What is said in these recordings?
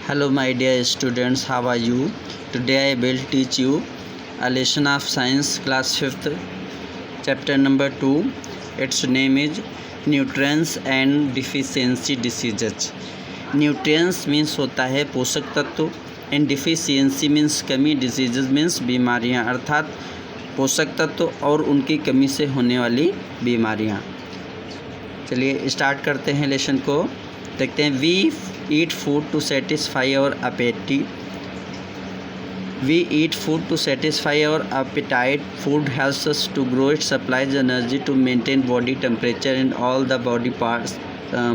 Hello my dear students, how are you? Today I will teach you a lesson of science class 5th, chapter number 2. Its name is Nutrients and Deficiency Diseases. Nutrients means होता है पोषक तत्व and deficiency means कमी, diseases means बीमारियां, अर्थात पोषक तत्व और उनकी कमी से होने वाली बीमारियां। चलिए स्टार्ट करते हैं लेसन को। देखते हैं। We eat food to satisfy our appetite. We eat food to satisfy our appetite. Food helps us to grow. It supplies energy to maintain body temperature in all the body parts,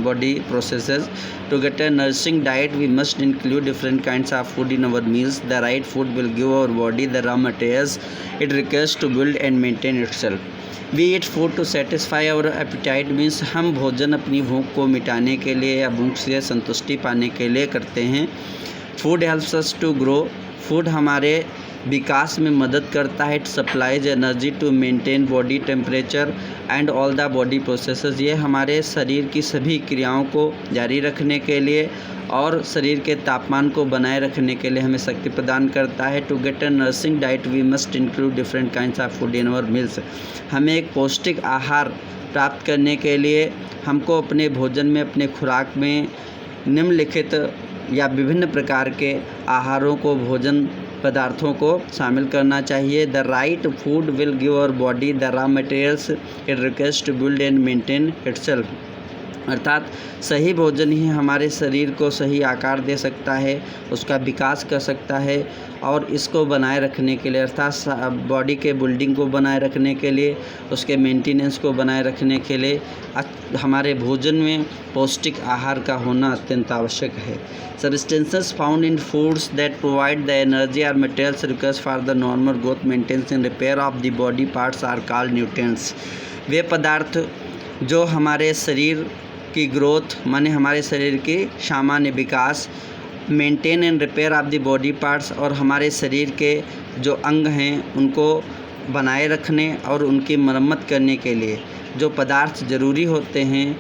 body processes. To get a nourishing diet, we must include different kinds of food in our meals. The right food will give our body the raw materials it requires to build and maintain itself. We eat food to satisfy our appetite means हम भोजन अपनी भूख को मिटाने के लिए या भूख से संतुष्टि पाने के लिए करते हैं। Food helps us to grow. Food हमारे विकास में मदद करता है। It supplies energy to maintain body temperature and all the body processes. ये हमारे शरीर की सभी क्रियाओं को जारी रखने के लिए और शरीर के तापमान को बनाए रखने के लिए हमें शक्ति प्रदान करता है। To get a nursing diet we must include different kinds of food in our meals. हमें एक पौष्टिक आहार प्राप्त करने के लिए हमको अपने भोजन में, अपने खुराक में निम्नलिखित या विभिन्न प्रकार के आहारों को, भोजन पदार्थों को शामिल करना चाहिए। The right food will give our body the raw materials it requires to build and maintain itself. अर्थात सही भोजन ही हमारे शरीर को सही आकार दे सकता है, उसका विकास कर सकता है और इसको बनाए रखने के लिए, अर्थात बॉडी के बिल्डिंग को बनाए रखने के लिए, उसके मेंटेनेंस को बनाए रखने के लिए हमारे भोजन में पौष्टिक आहार का होना अत्यंत आवश्यक है। Substances found in foods that provide the energy और materials required for the normal growth, maintenance and repair of the body parts are called nutrients. वे पदार्थ जो हमारे शरीर की ग्रोथ माने हमारे शरीर के सामान्य विकास, maintain and repair of the body parts और हमारे शरीर के जो अंग हैं उनको बनाए रखने और उनकी मरम्मत करने के लिए जो पदार्थ ज़रूरी होते हैं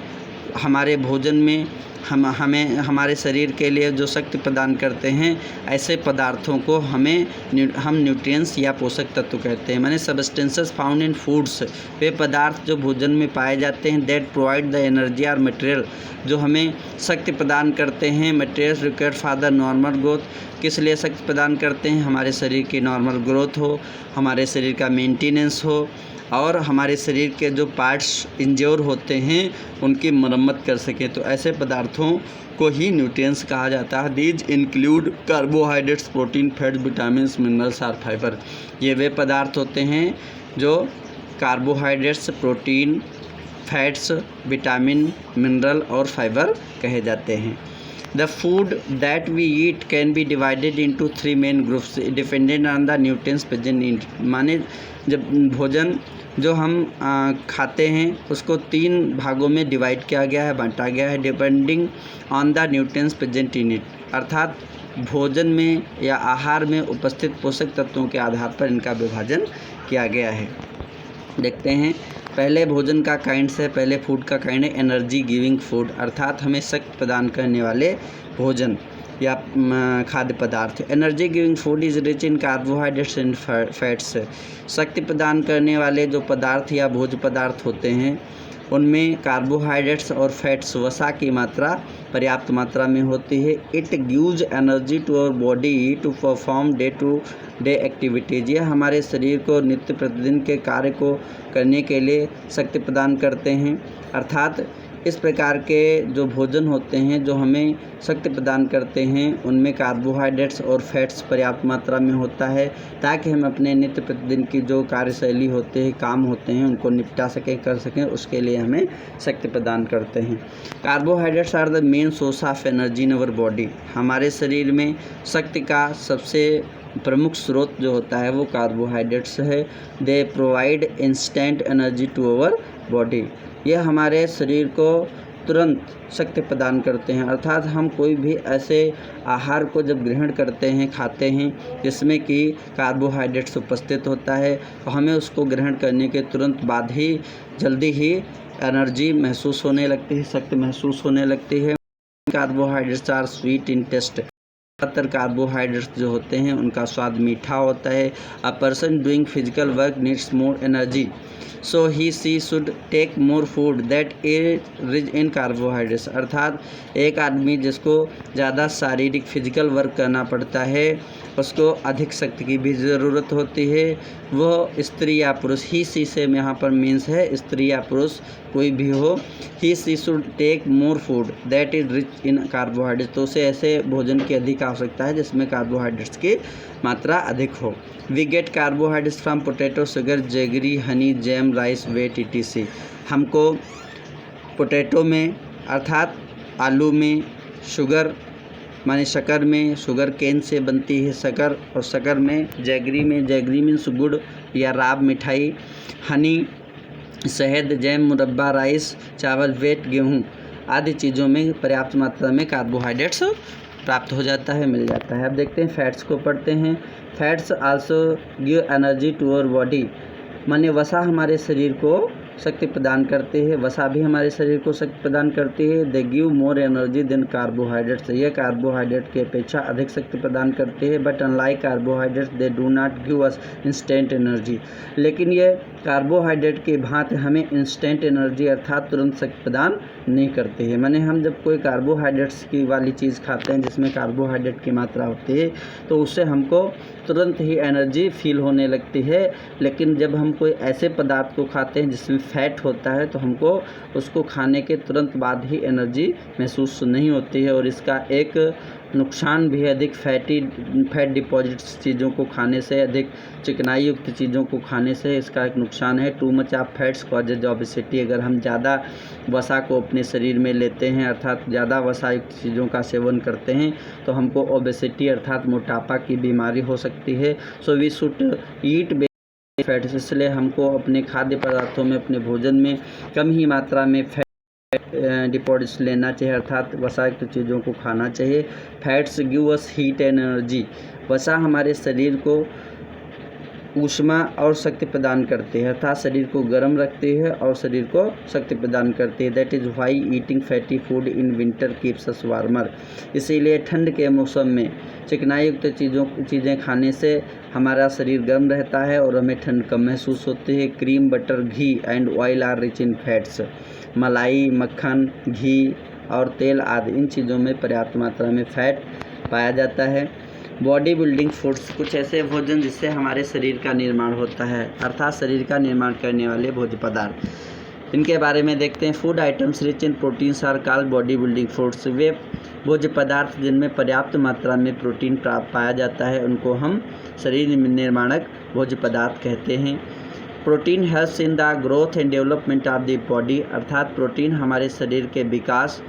हमारे भोजन में, हमें हमारे शरीर के लिए जो शक्ति प्रदान करते हैं, ऐसे पदार्थों को हम न्यूट्रिएंट्स या पोषक तत्व कहते हैं। माने सब्सटेंसेस फाउंड इन फूड्स, वे पदार्थ जो भोजन में पाए जाते हैं। दैट प्रोवाइड द एनर्जी और मटेरियल, जो हमें शक्ति प्रदान करते हैं। Materials required for the normal growth, किस लिए शक्ति प्रदान करते हैं? हमारे शरीर की नॉर्मल ग्रोथ हो, हमारे शरीर का मेंटेनेंस हो और हमारे शरीर के जो पार्ट्स इंज्योर होते हैं उनकी मरम्मत कर सके। तो ऐसे पदार्थों को ही न्यूट्रिएंट्स कहा जाता है। These include carbohydrates, protein, fats, vitamins, minerals और फाइबर। ये वे पदार्थ होते हैं जो carbohydrates, protein, fats, vitamin, mineral और फाइबर कहे जाते हैं। The food that we eat can be divided into 3 main groups depending on the nutrients present in it। माने जब भोजन जो हम खाते हैं उसको 3 भागों में डिवाइड किया गया है, बांटा गया है। Depending on the nutrients present in it, अर्थात भोजन में या आहार में उपस्थित पोषक तत्वों के आधार पर इनका विभाजन किया गया है। देखते हैं। पहले भोजन का काइंड है, पहले फूड का काइंड है एनर्जी गिविंग फूड, अर्थात हमें शक्ति प्रदान करने वाले भोजन या खाद्य पदार्थ। Energy giving food is rich in carbohydrates and fats. शक्ति प्रदान करने वाले जो पदार्थ या भोज्य पदार्थ होते हैं उनमें कार्बोहाइड्रेट्स और फैट्स, वसा की मात्रा पर्याप्त मात्रा में होती है। It gives energy to our body to perform day to day activities. ये हमारे शरीर को नित्य प्रतिदिन के कार्य को करने के लिए शक्ति प्रदान करते हैं। अर्थात इस प्रकार के जो भोजन होते हैं जो हमें शक्ति प्रदान करते हैं उनमें कार्बोहाइड्रेट्स और फैट्स पर्याप्त मात्रा में होता है ताकि हम अपने नित्य प्रतिदिन की जो कार्यशैली होते हैं, काम होते हैं, उनको निपटा सकें, कर सकें, उसके लिए हमें शक्ति प्रदान करते हैं। Carbohydrates are the main source of energy in our body. हमारे शरीर में शक्ति का सबसे प्रमुख स्रोत जो होता है वो कार्बोहाइड्रेट्स है। They provide instant energy to our body. ये हमारे शरीर को तुरंत शक्ति प्रदान करते हैं। अर्थात हम कोई भी ऐसे आहार को जब ग्रहण करते हैं, खाते हैं जिसमें कि कार्बोहाइड्रेट्स उपस्थित होता है तो हमें उसको ग्रहण करने के तुरंत बाद ही जल्दी ही एनर्जी महसूस होने लगती है, शक्ति महसूस होने लगती है। Carbohydrates are sweet in taste. ज़्यादातर कार्बोहाइड्रेट्स जो होते हैं उनका स्वाद मीठा होता है। A person doing physical work needs more energy, so he she should take more food that is rich in carbohydrates. अर्थात एक आदमी जिसको ज़्यादा शारीरिक फिजिकल वर्क करना पड़ता है उसको अधिक शक्ति की भी ज़रूरत होती है। वह स्त्री या पुरुष, ही सी से यहाँ पर मीन्स है स्त्री या पुरुष कोई भी हो, he she should take more food that is rich in carbohydrates. तो उसे ऐसे भोजन की अधिक आवश्यकता है जिसमें कार्बोहाइड्रेट्स की मात्रा अधिक हो। We get carbohydrates from potato, sugar, jaggery, honey, jam, rice, wheat etc। हमको पोटैटो में अर्थात आलू में, शुगर माने शक्कर में, शुगर केन से बनती है शक्कर, और शक्कर में, जैगरी मीन्स गुड़ या राब मिठाई, हनी शहद, जैम मुरब्बा, राइस चावल, वेट गेहूँ आदि चीज़ों में पर्याप्त मात्रा में कार्बोहाइड्रेट्स प्राप्त हो जाता है, मिल जाता है। अब देखते हैं फैट्स को पढ़ते हैं। Fats also give energy to our body, माने वसा हमारे शरीर को शक्ति प्रदान करते हैं, वसा भी हमारे शरीर को शक्ति प्रदान करती है। They give more energy than carbohydrates, ये कार्बोहाइड्रेट की अपेक्षा अधिक शक्ति प्रदान करते हैं। But unlike carbohydrates they do not give us instant energy, लेकिन ये कार्बोहाइड्रेट की भांति हमें इंस्टेंट एनर्जी अर्थात तुरंत शक्ति प्रदान नहीं करते हैं। माने हम जब कोई कार्बोहाइड्रेट्स की वाली चीज़ खाते हैं जिसमें कार्बोहाइड्रेट की मात्रा होती है तो उससे हमको तुरंत ही एनर्जी फील होने लगती है, लेकिन जब हम कोई ऐसे पदार्थ को खाते हैं जिसमें फैट होता है तो हमको उसको खाने के तुरंत बाद ही एनर्जी महसूस नहीं होती है। और इसका एक नुकसान भी है, अधिक फैट डिपॉजिट्स चीज़ों को खाने से, अधिक चिकनाई युक्त चीज़ों को खाने से इसका एक नुकसान है। Too much of fats causes obesity, अगर हम ज़्यादा वसा को अपने शरीर में लेते हैं अर्थात ज़्यादा वसा युक्त चीज़ों का सेवन करते हैं तो हमको ओबेसिटी अर्थात मोटापा की बीमारी हो सकती है। So we should eat fats, इसलिए हमको अपने खाद्य पदार्थों में, अपने भोजन में कम ही मात्रा में फैट डिपॉजिट्स लेना चाहिए अर्थात वसायुक्त चीज़ों को खाना चाहिए। Fats give us heat and energy, वसा हमारे शरीर को ऊष्मा और शक्ति प्रदान करती है अर्थात शरीर को गर्म रखती है और शरीर को शक्ति प्रदान करती है। That is why eating fatty food in winter keeps us warmer, इसीलिए ठंड के मौसम में चिकनाई युक्त चीज़ें खाने से हमारा शरीर गर्म रहता है और हमें ठंड कम महसूस होती है। Cream, butter, ghee and oil are rich in fats, मलाई, मक्खन, घी और तेल आदि इन चीज़ों में पर्याप्त मात्रा में फैट पाया जाता है। बॉडी बिल्डिंग फूड्स, कुछ ऐसे भोजन जिससे हमारे शरीर का निर्माण होता है अर्थात शरीर का निर्माण करने वाले भोज्य पदार्थ, इनके बारे में देखते हैं। Food items rich in proteins are called body building foods, वे भोज्य पदार्थ जिनमें पर्याप्त मात्रा में प्रोटीन पाया जाता है उनको हम शरीर निर्माणक भोज्य पदार्थ कहते हैं। Protein helps in the growth and development of the body, अर्थात प्रोटीन हमारे शरीर के विकास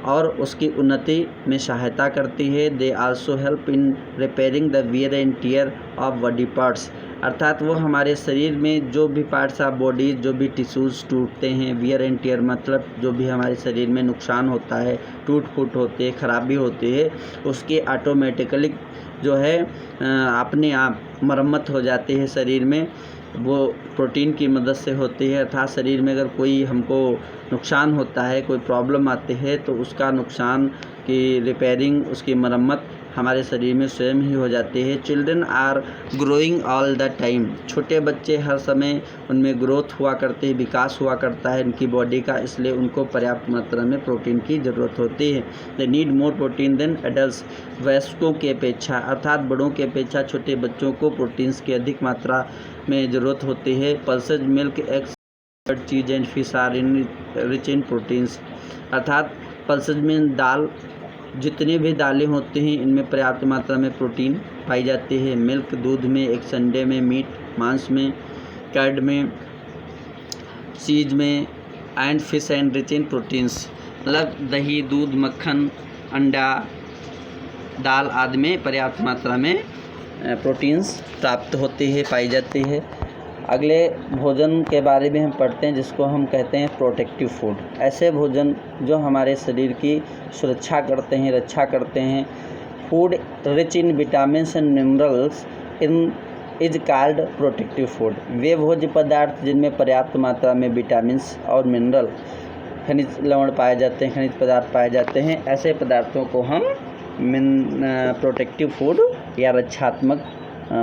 और उसकी उन्नति में सहायता करती है। They also help in repairing the wear and tier of body parts, अर्थात वो हमारे शरीर में जो भी पार्ट्स ऑफ बॉडी, जो भी टिश्यूज़ टूटते हैं, वियर एंड टियर मतलब जो भी हमारे शरीर में नुकसान होता है, टूट फूट होती है, खराबी होती है, उसकी ऑटोमेटिकली जो है अपने आप मरम्मत हो जाती है शरीर में, वो प्रोटीन की मदद से होती है। अर्थात शरीर में अगर कोई हमको नुकसान होता है, कोई प्रॉब्लम आती है तो उसका नुकसान की रिपेयरिंग, उसकी मरम्मत हमारे शरीर में स्वयं ही हो जाती है। Children are growing all the time, छोटे बच्चे हर समय उनमें ग्रोथ हुआ करते हैं, विकास हुआ करता है उनकी बॉडी का, इसलिए उनको पर्याप्त मात्रा में प्रोटीन की ज़रूरत होती है। They need more protein than adults, वयस्कों की अपेक्षा अर्थात बड़ों की अपेक्षा छोटे बच्चों को प्रोटीन्स की अधिक मात्रा में ज़रूरत होती है। Pulses, milk, eggs, cheese and fish are in rich in proteins, अर्थात पल्सेज में दाल, जितनी भी दालें होती हैं इनमें पर्याप्त मात्रा में प्रोटीन पाई जाती है। मिल्क, दूध में, एक संडे में, मीट, मांस में, कर्ड में, चीज में and fish and rich in proteins, मतलब दही, दूध, मक्खन, अंडा, दाल आदि में पर्याप्त मात्रा में प्रोटीन्स प्राप्त होती है, पाई जाती है। अगले भोजन के बारे में हम पढ़ते हैं जिसको हम कहते हैं प्रोटेक्टिव फूड, ऐसे भोजन जो हमारे शरीर की सुरक्षा करते हैं, रक्षा करते हैं। Food rich in vitamin and minerals in is called protective food, वे भोज्य पदार्थ जिनमें पर्याप्त मात्रा में विटामिन और मिनरल, खनिज लवण पाए जाते हैं, खनिज पदार्थ पाए जाते हैं, ऐसे पदार्थों को हम प्रोटेक्टिव फूड या रक्षात्मक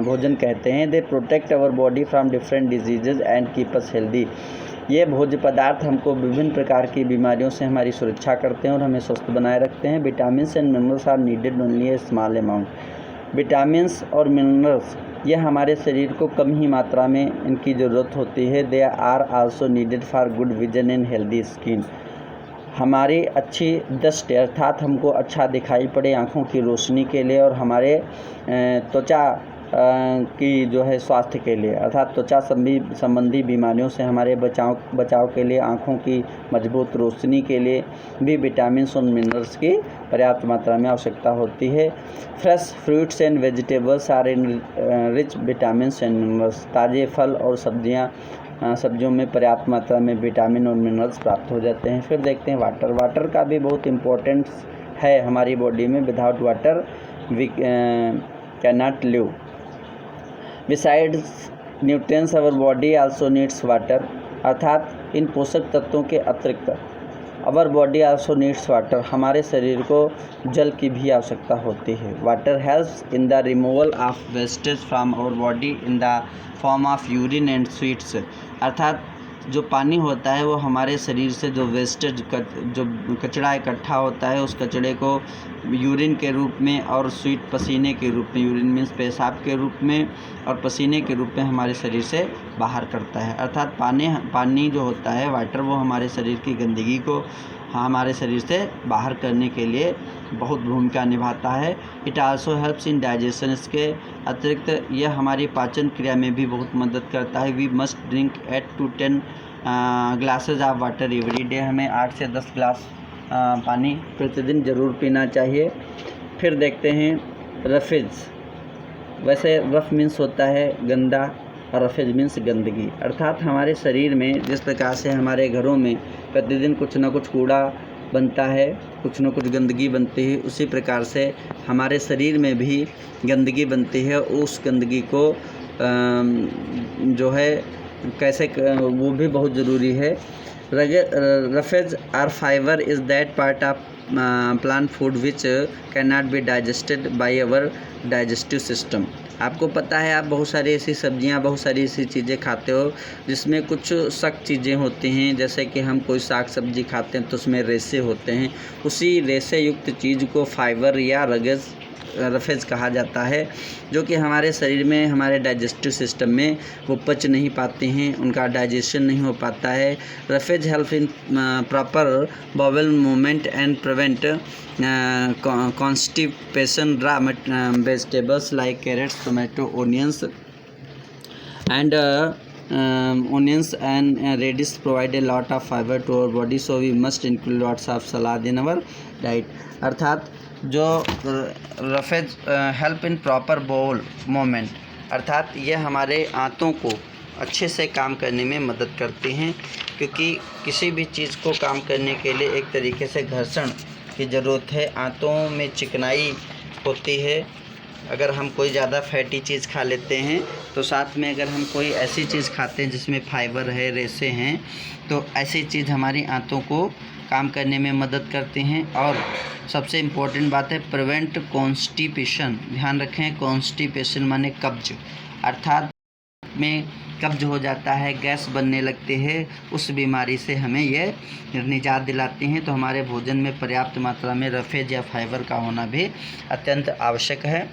भोजन कहते हैं। They protect our body from different diseases and keep us healthy. ये भोज्य पदार्थ हमको विभिन्न प्रकार की बीमारियों से हमारी सुरक्षा करते हैं और हमें स्वस्थ बनाए रखते हैं। Vitamins and minerals are needed only a small amount. Vitamins और मिनरल्स ये हमारे शरीर को कम ही मात्रा में इनकी ज़रूरत होती है। They are also needed for good vision and healthy skin. हमारी अच्छी दृष्टि अर्थात हमको अच्छा दिखाई पड़े आँखों की रोशनी के लिए और हमारे त्वचा की जो है स्वास्थ्य के लिए अर्थात त्वचा संबंधी बीमारियों से हमारे बचाव के लिए आँखों की मजबूत रोशनी के लिए भी विटामिन्स और मिनरल्स की पर्याप्त मात्रा में आवश्यकता होती है। Fresh fruits and vegetables are in rich vitamins and minerals. ताज़े फल और सब्जियों में पर्याप्त मात्रा में विटामिन और मिनरल्स प्राप्त हो जाते हैं। फिर देखते हैं वाटर का भी बहुत इम्पोर्टेंस है हमारी बॉडी में। Without water we can not live. Besides nutrients our body also needs water. अर्थात इन पोषक तत्वों के अतिरिक्त our body also needs water, हमारे शरीर को जल की भी आवश्यकता होती है। Water helps in the removal of wastage from our body in the form of urine and sweets. अर्थात जो पानी होता है वो हमारे शरीर से जो वेस्टेज जो कचरा इकट्ठा होता है उस कचड़े को यूरिन के रूप में और स्वीट पसीने के रूप में, यूरिन मीन्स पेशाब के रूप में और पसीने के रूप में हमारे शरीर से बाहर करता है। अर्थात पानी जो होता है वाटर वो हमारे शरीर की गंदगी को हमारे शरीर से बाहर करने के लिए बहुत भूमिका निभाता है। It also helps in digestion. इसके अतिरिक्त यह हमारी पाचन क्रिया में भी बहुत मदद करता है। We must drink 8 to 10 glasses of water every day. हमें 8 से 10 ग्लास पानी प्रतिदिन ज़रूर पीना चाहिए। फिर देखते हैं रफेज। वैसे रफ मीन्स होता है गंदा और रफेज मीन्स गंदगी। अर्थात हमारे शरीर में जिस प्रकार से हमारे घरों में प्रतिदिन कुछ न कुछ कूड़ा बनता है, कुछ न कुछ गंदगी बनती है, उसी प्रकार से हमारे शरीर में भी गंदगी बनती है। उस गंदगी को जो है कैसे वो भी बहुत ज़रूरी है। Roughage or fibre is that part of plant food which can not be digested by our digestive system. आपको पता है आप बहुत सारी ऐसी सब्जियां, बहुत सारी ऐसी चीज़ें खाते हो जिसमें कुछ सख्त चीज़ें होती हैं। जैसे कि हम कोई साग सब्जी खाते हैं तो उसमें रेशे होते हैं। उसी रेशे युक्त चीज़ को फाइबर या रफेज कहा जाता है, जो कि हमारे शरीर में, हमारे डाइजेस्टिव सिस्टम में वो पच नहीं पाते हैं, उनका डाइजेशन नहीं हो पाता है। Roughage help in proper bowel movement and prevent constipation. Raw vegetables like carrots, tomato, onions and radish provide a lot of fiber to our body, so we must include lots of salad in our diet। अर्थात जो roughage help in proper bowel movement, अर्थात ये हमारे आंतों को अच्छे से काम करने में मदद करते हैं, क्योंकि किसी भी चीज़ को काम करने के लिए एक तरीके से घर्षण की ज़रूरत है। आंतों में चिकनाई होती है। अगर हम कोई ज़्यादा फैटी चीज़ खा लेते हैं तो साथ में अगर हम कोई ऐसी चीज़ खाते हैं जिसमें फाइबर है, रेशे हैं, तो ऐसी चीज़ हमारी आंतों को काम करने में मदद करते हैं। और सबसे इम्पोर्टेंट बात है प्रिवेंट कॉन्स्टिपेशन। ध्यान रखें, कॉन्स्टिपेशन माने कब्ज, अर्थात में कब्ज हो जाता है, गैस बनने लगते हैं, उस बीमारी से हमें ये निजात दिलाते हैं। तो हमारे भोजन में पर्याप्त मात्रा में रफेज या फाइबर का होना भी अत्यंत आवश्यक है।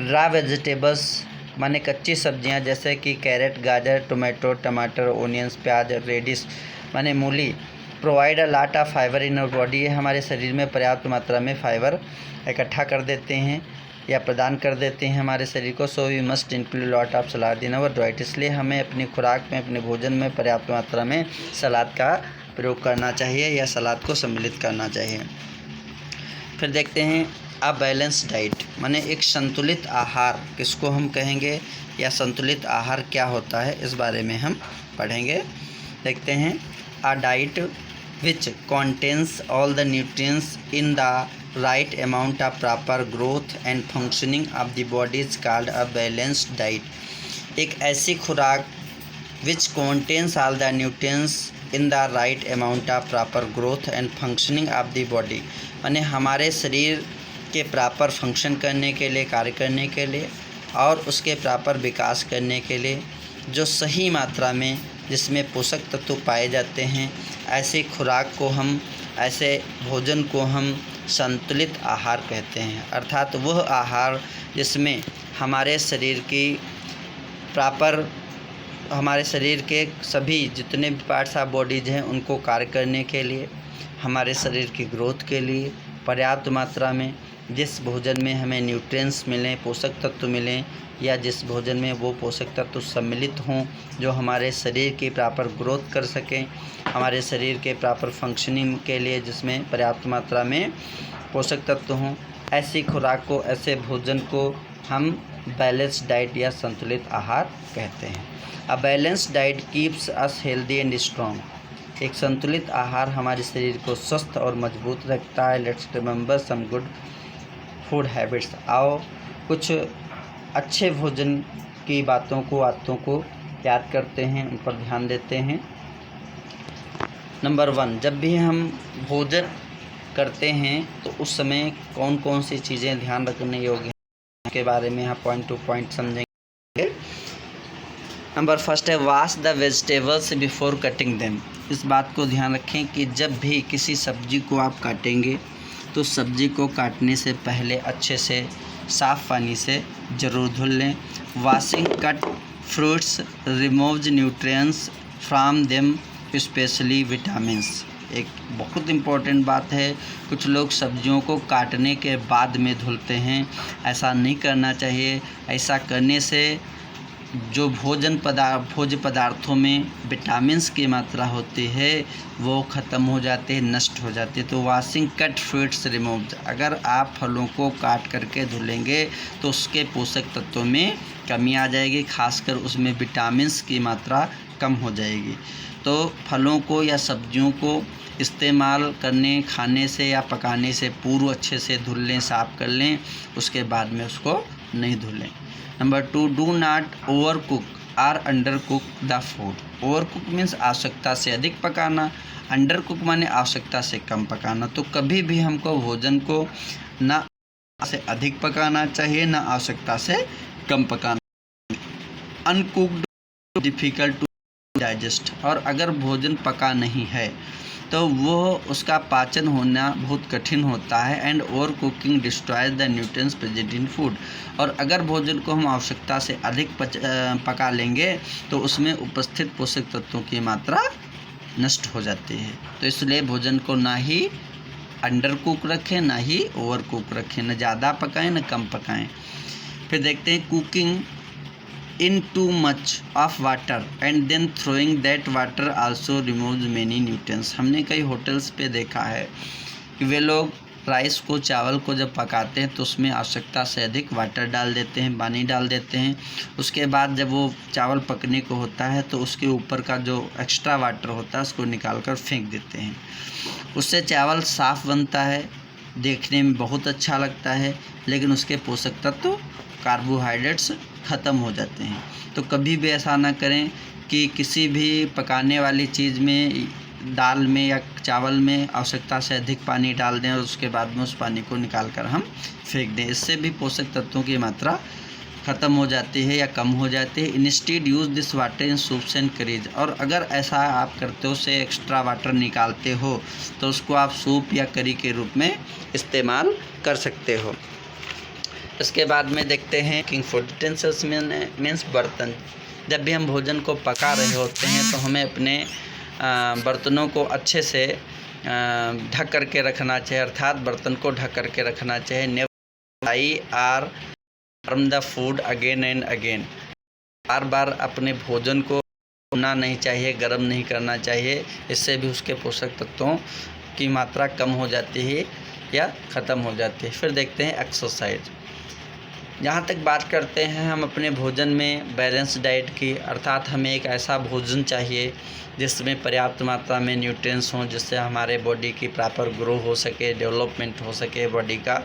रॉ वेजिटेबल्स माने कच्ची सब्जियां जैसे कि कैरेट, गाजर, टोमेटो, टमाटर, ओनियंस, प्याज, रेडिश माने मूली provide a lot of fibre in our body. ये हमारे शरीर में पर्याप्त मात्रा में फाइबर इकट्ठा कर देते हैं या प्रदान कर देते हैं हमारे शरीर को। So we must include lot of salad in our diet. इसलिए हमें अपनी खुराक में, अपने भोजन में पर्याप्त मात्रा में सलाद का प्रयोग करना चाहिए या सलाद को सम्मिलित करना चाहिए। फिर देखते हैं अ बैलेंस डाइट माने एक संतुलित आहार किसको हम कहेंगे, या संतुलित आहार क्या होता है, इस बारे में हम पढ़ेंगे। देखते हैं a diet which contains all the nutrients in the right amount of proper growth and functioning of the body is called a balanced diet। एक ऐसी खुराक which contains all the nutrients in the right amount of proper growth and functioning of the body, माने हमारे शरीर उसके proper function करने के लिए, कार्य करने के लिए और उसके प्रॉपर विकास करने के लिए जो सही मात्रा में जिसमें पोषक तत्व पाए जाते हैं, ऐसी खुराक को हम, ऐसे भोजन को हम संतुलित आहार कहते हैं। अर्थात वह आहार जिसमें हमारे शरीर की प्रॉपर, हमारे शरीर के सभी जितने भी पार्ट्स ऑफ बॉडीज हैं उनको कार्य करने के लिए, हमारे शरीर की ग्रोथ के लिए पर्याप्त मात्रा में जिस भोजन में हमें न्यूट्रिएंट्स मिलें, पोषक तत्व मिलें, या जिस भोजन में वो पोषक तत्व सम्मिलित हों जो हमारे शरीर की प्रॉपर ग्रोथ कर सकें, हमारे शरीर के प्रॉपर फंक्शनिंग के लिए जिसमें पर्याप्त मात्रा में पोषक तत्व हों, ऐसी खुराक को, ऐसे भोजन को हम बैलेंस्ड डाइट या संतुलित आहार कहते हैं। अ balanced diet keeps us healthy and strong. एक संतुलित आहार हमारे शरीर को स्वस्थ और मजबूत रखता है। Let's remember some good food habits. आओ कुछ अच्छे भोजन की बातों को, आदतों को याद करते हैं, उन पर ध्यान देते हैं। नंबर 1, जब भी हम भोजन करते हैं तो उस समय कौन कौन सी चीज़ें ध्यान रखने योग्य हैं के बारे में यहाँ पॉइंट टू पॉइंट समझेंगे। नंबर 1 है wash the vegetables before cutting them. इस बात को ध्यान रखें कि जब भी किसी सब्जी को आप काटेंगे तो सब्जी को काटने से पहले अच्छे से साफ़ पानी से ज़रूर धुल लें। Washing cut fruits removes nutrients from them specially vitamins. एक बहुत इम्पॉर्टेंट बात है, कुछ लोग सब्जियों को काटने के बाद में धुलते हैं, ऐसा नहीं करना चाहिए। ऐसा करने से जो भोज्य पदार्थों में विटामिन्स की मात्रा होती है वो ख़त्म हो जाते हैं, नष्ट हो जाते हैं। तो वॉशिंग कट फ्रूट्स रिमूव्ड, अगर आप फलों को काट करके धुलेंगे तो उसके पोषक तत्वों में कमी आ जाएगी, खासकर उसमें विटामिन्स की मात्रा कम हो जाएगी। तो फलों को या सब्जियों को इस्तेमाल करने, खाने से या पकाने से पूर्व अच्छे से धुल लें, साफ़ कर लें, उसके बाद में उसको नहीं धुलें। Number 2, do not over cook or under cook the food. Over cook means आवश्यकता से अधिक पकाना, अंडर कुक माने आवश्यकता से कम पकाना। तो कभी भी हमको भोजन को ना से अधिक पकाना चाहिए, ना आवश्यकता से कम पकाना। अनकुक्ड डिफ़िकल्ट टू डाइजेस्ट, और अगर भोजन पका नहीं है तो वो उसका पाचन होना बहुत कठिन होता है। And over cooking destroys the nutrients present in food, और अगर भोजन को हम आवश्यकता से अधिक पका लेंगे तो उसमें उपस्थित पोषक तत्वों की मात्रा नष्ट हो जाती है। तो इसलिए भोजन को ना ही अंडर कुक रखें, ना ही ओवर कुक रखें, न ज़्यादा पकाएं न कम पकाएं। फिर देखते हैं cooking in too much of water and then throwing that water also removes many nutrients। हमने कई होटल्स पे देखा है कि वे लोग राइस को, चावल को जब पकाते हैं तो उसमें आवश्यकता से अधिक वाटर डाल देते हैं, पानी डाल देते हैं। उसके बाद जब वो चावल पकने को होता है तो उसके ऊपर का जो एक्स्ट्रा वाटर होता है उसको निकाल कर फेंक देते हैं। उससे चावल साफ़ बनता है, देखने में बहुत अच्छा लगता है, लेकिन उसके पोषक तत्व, कार्बोहाइड्रेट्स ख़त्म हो जाते हैं। तो कभी भी ऐसा ना करें कि किसी भी पकाने वाली चीज़ में, दाल में या चावल में आवश्यकता से अधिक पानी डाल दें और उसके बाद में उस पानी को निकाल कर हम फेंक दें। इससे भी पोषक तत्वों की मात्रा ख़त्म हो जाती है या कम हो जाती है। Instead use this water in soups and curries, और अगर ऐसा आप करते हो, से एक्स्ट्रा वाटर निकालते हो, तो उसको आप सूप या करी के रूप में इस्तेमाल कर सकते हो। इसके बाद में देखते हैं किंग फूड यूटेंसिल्स मीन्स बर्तन। जब भी हम भोजन को पका रहे होते हैं तो हमें अपने बर्तनों को अच्छे से ढक करके रखना चाहिए, अर्थात बर्तन को ढक करके रखना चाहिए। Never I are warm the food again and again, बार बार अपने भोजन को भूनना नहीं चाहिए, गर्म नहीं करना चाहिए। इससे भी उसके पोषक तत्वों की मात्रा कम हो जाती है या ख़त्म हो जाती है। फिर देखते हैं एक्सरसाइज। जहाँ तक बात करते हैं हम अपने भोजन में बैलेंस डाइट की, अर्थात हमें एक ऐसा भोजन चाहिए जिसमें पर्याप्त मात्रा में न्यूट्रिएंट्स हों, जिससे हमारे बॉडी की प्रॉपर ग्रो हो सके, डेवलपमेंट हो सके बॉडी का।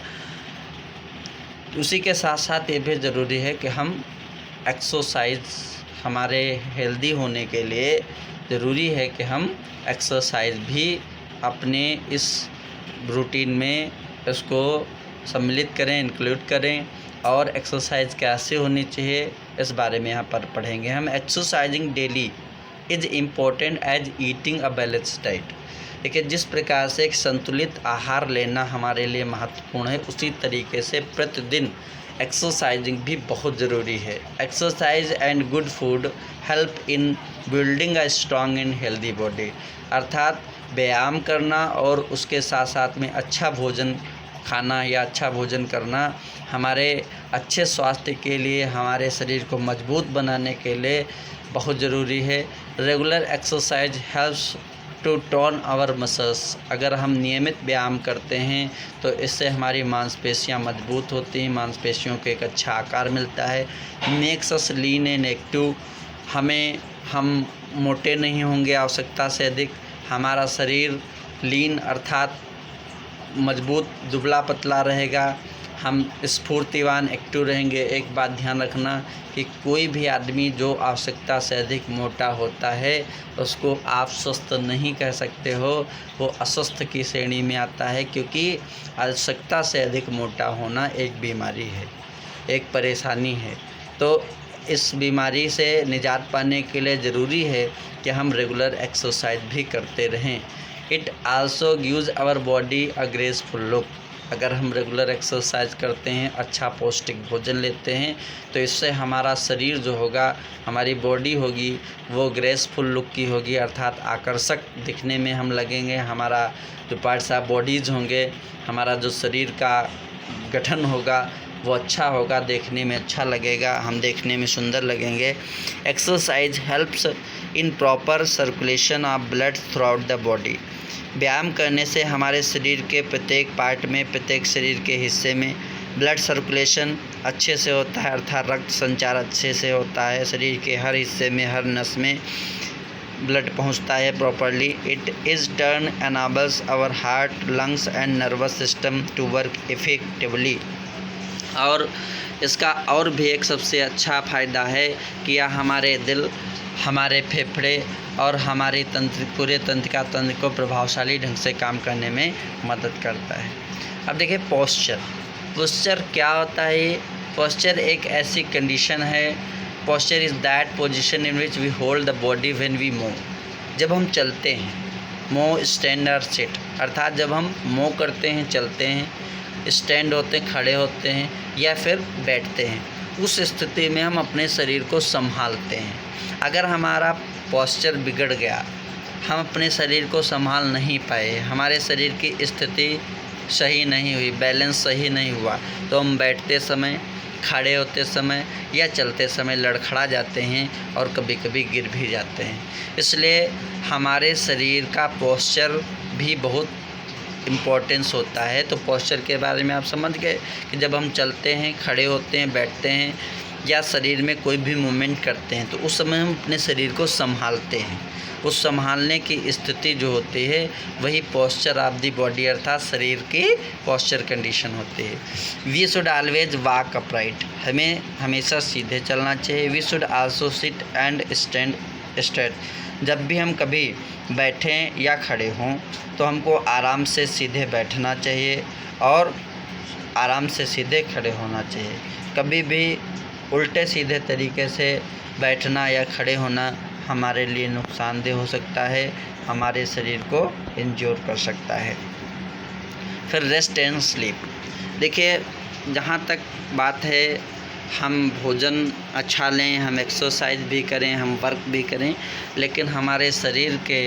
उसी के साथ साथ ये भी ज़रूरी है कि हम एक्सरसाइज, हमारे हेल्दी होने के लिए ज़रूरी है कि हम एक्सरसाइज भी अपने इस रूटीन में इसको सम्मिलित करें, इंक्लूड करें, और एक्सरसाइज कैसे होनी चाहिए इस बारे में यहाँ पर पढ़ेंगे हम। Exercising daily is important as eating a balanced diet. देखिए, जिस प्रकार से एक संतुलित आहार लेना हमारे लिए महत्वपूर्ण है, उसी तरीके से प्रतिदिन एक्सरसाइजिंग भी बहुत ज़रूरी है। Exercise and good food help in building a strong and healthy body. अर्थात व्यायाम करना और उसके साथ साथ में अच्छा भोजन खाना या अच्छा भोजन करना हमारे अच्छे स्वास्थ्य के लिए, हमारे शरीर को मजबूत बनाने के लिए बहुत ज़रूरी है। Regular exercise helps to tone our muscles. अगर हम नियमित व्यायाम करते हैं तो इससे हमारी मांसपेशियां मजबूत होती हैं, मांसपेशियों को एक अच्छा आकार मिलता है। Makes us lean and active. हम मोटे नहीं होंगे आवश्यकता से अधिक। हमारा शरीर लीन अर्थात मजबूत दुबला पतला रहेगा। हम स्फूर्तिवान एक्टिव रहेंगे। एक बात ध्यान रखना कि कोई भी आदमी जो आवश्यकता से अधिक मोटा होता है उसको आप स्वस्थ नहीं कह सकते हो, वो अस्वस्थ की श्रेणी में आता है, क्योंकि आवश्यकता से अधिक मोटा होना एक बीमारी है, एक परेशानी है। तो इस बीमारी से निजात पाने के लिए ज़रूरी है कि हम रेगुलर एक्सरसाइज भी करते रहें। It also gives our body a graceful look. अगर हम रेगुलर एक्सरसाइज करते हैं, अच्छा पौष्टिक भोजन लेते हैं, तो इससे हमारा शरीर जो होगा, हमारी बॉडी होगी, वो ग्रेसफुल लुक की होगी, अर्थात आकर्षक दिखने में हम लगेंगे। हमारा जो पार्ट्स ऑफ बॉडीज़ होंगे, हमारा जो शरीर का गठन होगा वो अच्छा होगा, देखने में अच्छा लगेगा, हम देखने में सुंदर लगेंगे। Exercise helps in proper circulation of blood through out the body. व्यायाम करने से हमारे शरीर के प्रत्येक पार्ट में, प्रत्येक शरीर के हिस्से में ब्लड सर्कुलेशन अच्छे से होता है, अर्थात रक्त संचार अच्छे से होता है। शरीर के हर हिस्से में, हर नस में ब्लड पहुंचता है properly. It is turn enables our heart, lungs and nervous system to work effectively. और इसका और भी एक सबसे अच्छा फ़ायदा है कि यह हमारे दिल, हमारे फेफड़े और हमारी पूरे तंत्रिका तंत्र को प्रभावशाली ढंग से काम करने में मदद करता है। अब देखिए पोस्चर क्या होता है। ये पोस्चर एक ऐसी कंडीशन है, posture is that position in which we hold the body when we move. जब हम चलते हैं, मूव, स्टैंड और सिट, अर्थात जब हम मूव करते हैं, चलते हैं, स्टैंड होते हैं, खड़े होते हैं, या फिर बैठते हैं, उस स्थिति में हम अपने शरीर को संभालते हैं। अगर हमारा पोस्चर बिगड़ गया, हम अपने शरीर को संभाल नहीं पाए, हमारे शरीर की स्थिति सही नहीं हुई, बैलेंस सही नहीं हुआ, तो हम बैठते समय, खड़े होते समय या चलते समय लड़खड़ा जाते हैं और कभी कभी गिर भी जाते हैं। इसलिए हमारे शरीर का पोस्चर भी बहुत इम्पोर्टेंस होता है। तो पोस्चर के बारे में आप समझ गए कि जब हम चलते हैं, खड़े होते हैं, बैठते हैं या शरीर में कोई भी मूवमेंट करते हैं, तो उस समय हम अपने शरीर को संभालते हैं। उस संभालने की स्थिति जो होती है वही पोस्चर ऑफ द बॉडी अर्थात शरीर की पोस्चर कंडीशन होती है। We should always walk upright. हमें हमेशा सीधे चलना चाहिए। We should also sit and stand straight. जब भी हम कभी बैठें या खड़े हों तो हमको आराम से सीधे बैठना चाहिए और आराम से सीधे खड़े होना चाहिए। कभी भी उल्टे सीधे तरीके से बैठना या खड़े होना हमारे लिए नुकसानदेह हो सकता है, हमारे शरीर को इंज्योर कर सकता है। फिर रेस्ट एंड स्लीप। देखिए, जहाँ तक बात है, हम भोजन अच्छा लें, हम एक्सरसाइज भी करें, हम वर्क भी करें, लेकिन हमारे शरीर के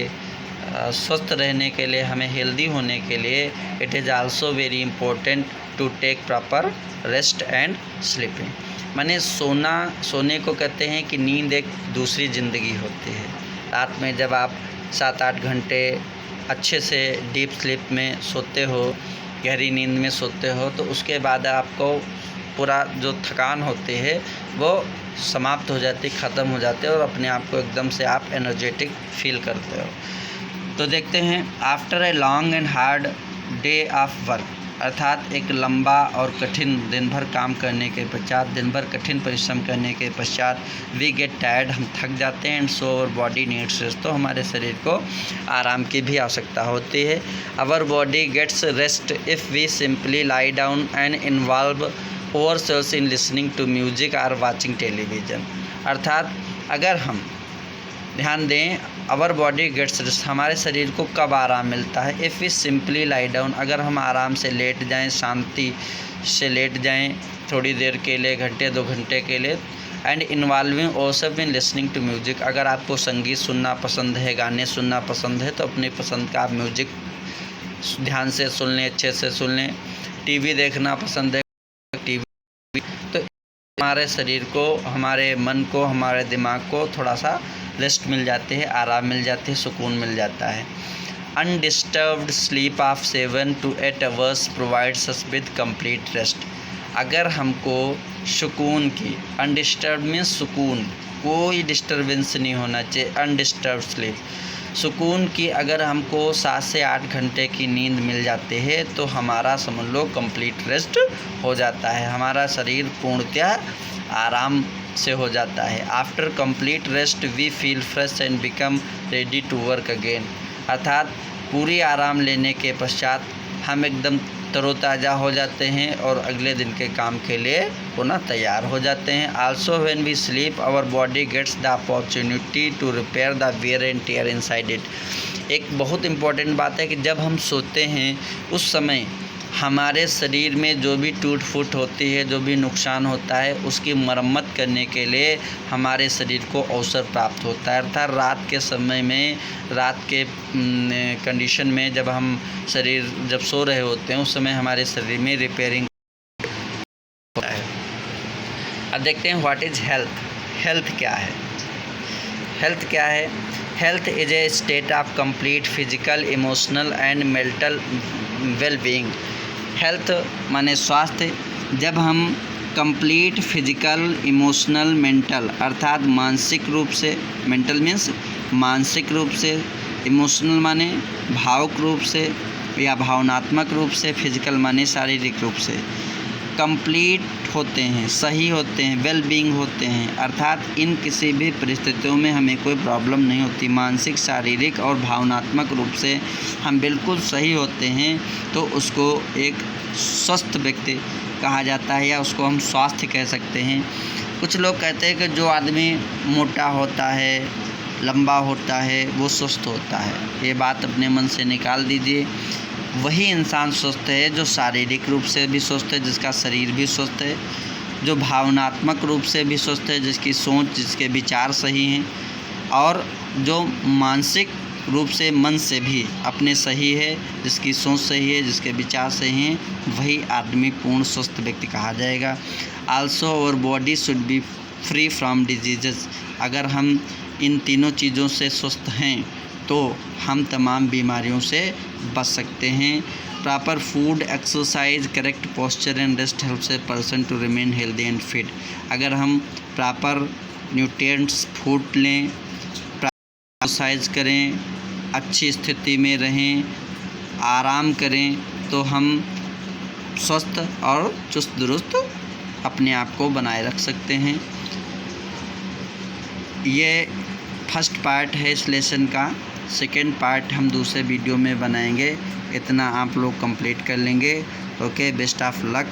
स्वस्थ रहने के लिए, हमें हेल्दी होने के लिए it is also very important to take proper rest and sleeping. माने सोने को कहते हैं कि नींद एक दूसरी ज़िंदगी होती है। रात में जब आप 7-8 घंटे अच्छे से डीप स्लीप में सोते हो, गहरी नींद में सोते हो, तो उसके बाद आपको पूरा जो थकान होती है वो समाप्त हो जाती, ख़त्म हो जाती है और अपने आप को एकदम से आप एनर्जेटिक फील करते हो। तो देखते हैं, after a long and hard day of work, अर्थात एक लंबा और कठिन दिन भर काम करने के पश्चात, दिन भर कठिन परिश्रम करने के पश्चात वी गेट टायर्ड, हम थक जाते हैं। And so our body needs rest, तो हमारे शरीर को आराम की भी आवश्यकता होती है। Our body gets rest if we simply lie down and involve ourselves in listening to music or watching television। अर्थात अगर हम ध्यान दें, आवर बॉडी गेट्स रेस्ट, हमारे शरीर को कब आराम मिलता है। If we simply lie down, अगर हम आराम से लेट जाएं, शांति से लेट जाएं थोड़ी देर के लिए, घंटे 2 घंटे के लिए। And involving ourselves in listening to music, अगर आपको संगीत सुनना पसंद है, गाने सुनना पसंद है, तो अपनी पसंद का आप म्यूजिक ध्यान से सुन लें, अच्छे से सुन लें। टीवी देखना पसंद है, टीवी, तो हमारे शरीर को, हमारे मन को, हमारे दिमाग को थोड़ा सा रेस्ट मिल जाते हैं, आराम मिल जाते हैं, सुकून मिल जाता है। Undisturbed sleep of 7 to 8 hours provides us with complete rest. अगर हमको सुकून की, अनडिस्टर्ब मीन्स सुकून, कोई डिस्टर्बेंस नहीं होना चाहिए, अनडिस्टर्ब स्लीप, सुकून की अगर हमको 7 से 8 घंटे की नींद मिल जाती है तो हमारा समझ लो कंप्लीट रेस्ट हो जाता है, हमारा शरीर पूर्णतः आराम से हो जाता है। After complete rest we feel fresh and become ready to work again. अर्थात पूरी आराम लेने के पश्चात हम एकदम तरोताज़ा हो जाते हैं और अगले दिन के काम के लिए पुनः तैयार हो जाते हैं। Also when we sleep our body gets the opportunity to repair the wear and tear inside it. एक बहुत इम्पॉर्टेंट बात है कि जब हम सोते हैं उस समय हमारे शरीर में जो भी टूट फूट होती है, जो भी नुकसान होता है, उसकी मरम्मत करने के लिए हमारे शरीर को अवसर प्राप्त होता है। अर्थात रात के समय में, रात के कंडीशन में जब हम शरीर जब सो रहे होते हैं उस समय हमारे शरीर में रिपेयरिंग होता है। अब देखते हैं व्हाट इज़ हेल्थ। हेल्थ क्या है? हेल्थ क्या है? Health is a state of complete physical, emotional and mental wellbeing. Health माने स्वास्थ्य। जब हम कंप्लीट फिजिकल, इमोशनल, मेंटल अर्थात मानसिक रूप से, मेंटल मीन्स मानसिक रूप से, इमोशनल माने भावुक रूप से या भावनात्मक रूप से, फिजिकल माने शारीरिक रूप से कंप्लीट होते हैं, सही होते हैं, वेल बीइंग होते हैं। अर्थात इन किसी भी परिस्थितियों में हमें कोई प्रॉब्लम नहीं होती, मानसिक, शारीरिक और भावनात्मक रूप से हम बिल्कुल सही होते हैं, तो उसको एक स्वस्थ व्यक्ति कहा जाता है या उसको हम स्वास्थ्य कह सकते हैं। कुछ लोग कहते हैं कि जो आदमी मोटा होता है, लंबा होता है, वो स्वस्थ होता है। ये बात अपने मन से निकाल दीजिए। वही इंसान स्वस्थ है जो शारीरिक रूप से भी स्वस्थ है, जिसका शरीर भी स्वस्थ है, जो भावनात्मक रूप से भी स्वस्थ है, जिसकी सोच, जिसके विचार सही हैं, और जो मानसिक रूप से, मन से भी अपने सही है, जिसकी सोच सही है, जिसके विचार सही हैं, वही आदमी पूर्ण स्वस्थ व्यक्ति कहा जाएगा। Also our body should be free from diseases. अगर हम इन तीनों चीज़ों से स्वस्थ हैं तो हम तमाम बीमारियों से बच सकते हैं। Proper food, exercise, correct posture and rest helps a person to remain healthy and fit. अगर हम प्रॉपर न्यूट्रिएंट्स फूड लें, एक्सरसाइज करें, अच्छी स्थिति में रहें, आराम करें, तो हम स्वस्थ और चुस्त दुरुस्त अपने आप को बनाए रख सकते हैं। ये फर्स्ट पार्ट है इस लेसन का। सेकेंड पार्ट हम दूसरे वीडियो में बनाएंगे। इतना आप लोग कंप्लीट कर लेंगे। Okay, best of luck.